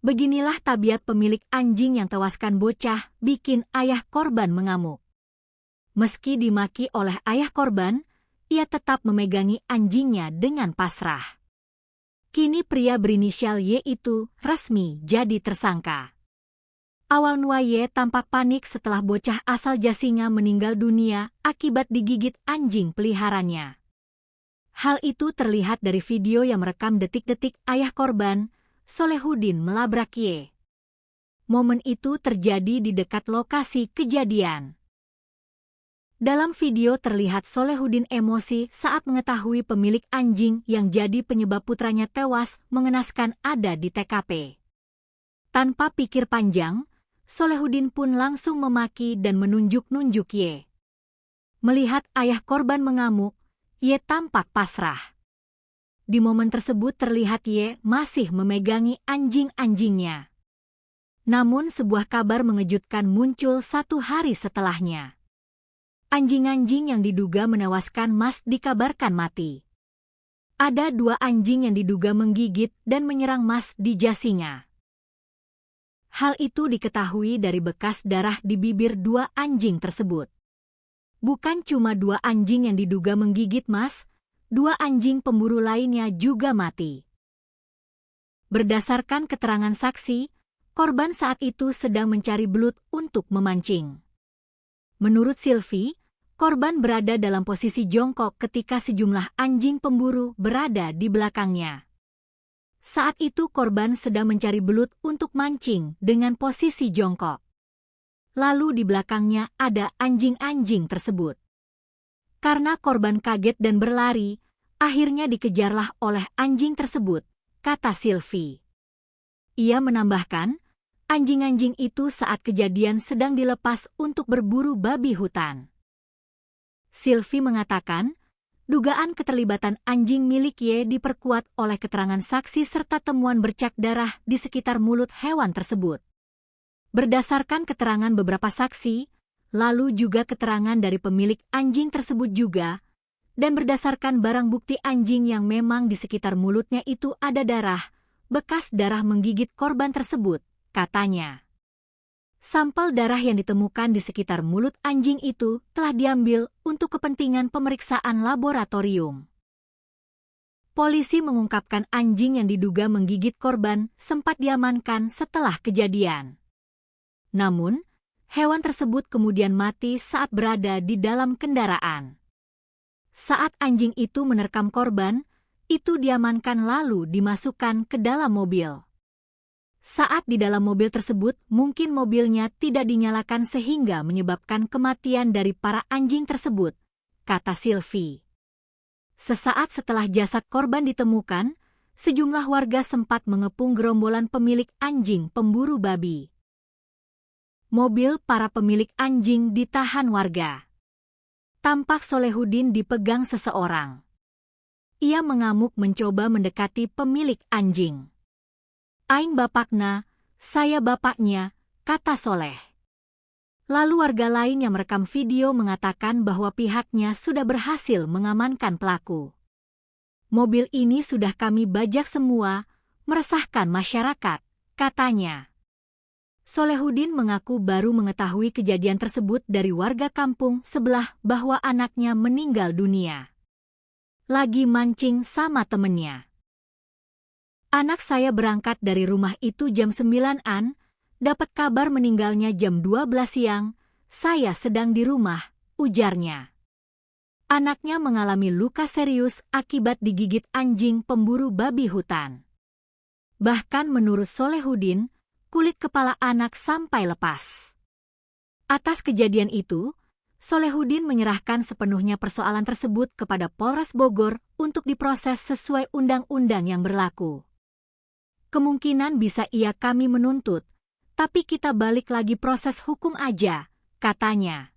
Beginilah tabiat pemilik anjing yang tewaskan bocah, bikin ayah korban mengamuk. Meski dimaki oleh ayah korban, ia tetap memegangi anjingnya dengan pasrah. Kini pria berinisial Y itu resmi jadi tersangka. Awalnya Y tampak panik setelah bocah asal Jasinga meninggal dunia akibat digigit anjing peliharaannya. Hal itu terlihat dari video yang merekam detik-detik ayah korban, Solehudin, melabrak Y. Momen itu terjadi di dekat lokasi kejadian. Dalam video terlihat Solehudin emosi saat mengetahui pemilik anjing yang jadi penyebab putranya tewas mengenaskan ada di TKP. Tanpa pikir panjang, Solehudin pun langsung memaki dan menunjuk-nunjuk Y. Melihat ayah korban mengamuk, Y tampak pasrah. Di momen tersebut terlihat Y masih memegangi anjing-anjingnya. Namun sebuah kabar mengejutkan muncul 1 hari setelahnya. Anjing-anjing yang diduga menewaskan Mas dikabarkan mati. Ada 2 anjing yang diduga menggigit dan menyerang Mas di Jasinga. Hal itu diketahui dari bekas darah di bibir 2 anjing tersebut. Bukan cuma 2 anjing yang diduga menggigit Mas, 2 anjing pemburu lainnya juga mati. Berdasarkan keterangan saksi, korban saat itu sedang mencari belut untuk memancing. Menurut Silvi, korban berada dalam posisi jongkok ketika sejumlah anjing pemburu berada di belakangnya. Saat itu korban sedang mencari belut untuk mancing dengan posisi jongkok. Lalu di belakangnya ada anjing-anjing tersebut. Karena korban kaget dan berlari, akhirnya dikejarlah oleh anjing tersebut, kata Silvi. Ia menambahkan, anjing-anjing itu saat kejadian sedang dilepas untuk berburu babi hutan. Silvi mengatakan, dugaan keterlibatan anjing milik Y diperkuat oleh keterangan saksi serta temuan bercak darah di sekitar mulut hewan tersebut. Berdasarkan keterangan beberapa saksi, lalu juga keterangan dari pemilik anjing tersebut juga, dan berdasarkan barang bukti anjing yang memang di sekitar mulutnya itu ada darah, bekas darah menggigit korban tersebut, katanya. Sampel darah yang ditemukan di sekitar mulut anjing itu telah diambil untuk kepentingan pemeriksaan laboratorium. Polisi mengungkapkan anjing yang diduga menggigit korban sempat diamankan setelah kejadian. Namun, hewan tersebut kemudian mati saat berada di dalam kendaraan. Saat anjing itu menerkam korban, itu diamankan lalu dimasukkan ke dalam mobil. Saat di dalam mobil tersebut, mungkin mobilnya tidak dinyalakan sehingga menyebabkan kematian dari para anjing tersebut, kata Silvi. Sesaat setelah jasad korban ditemukan, sejumlah warga sempat mengepung gerombolan pemilik anjing pemburu babi. Mobil para pemilik anjing ditahan warga. Tampak Solehudin dipegang seseorang. Ia mengamuk mencoba mendekati pemilik anjing. Aing bapakna, saya bapaknya, kata Soleh. Lalu warga lain yang merekam video mengatakan bahwa pihaknya sudah berhasil mengamankan pelaku. Mobil ini sudah kami bajak semua, meresahkan masyarakat, katanya. Solehudin mengaku baru mengetahui kejadian tersebut dari warga kampung sebelah bahwa anaknya meninggal dunia. Lagi mancing sama temennya. Anak saya berangkat dari rumah itu jam 9-an, dapat kabar meninggalnya jam 12 siang, saya sedang di rumah, ujarnya. Anaknya mengalami luka serius akibat digigit anjing pemburu babi hutan. Bahkan menurut Solehudin, kulit kepala anak sampai lepas. Atas kejadian itu, Solehudin menyerahkan sepenuhnya persoalan tersebut kepada Polres Bogor untuk diproses sesuai undang-undang yang berlaku. Kemungkinan bisa kami menuntut, tapi kita balik lagi proses hukum aja, katanya.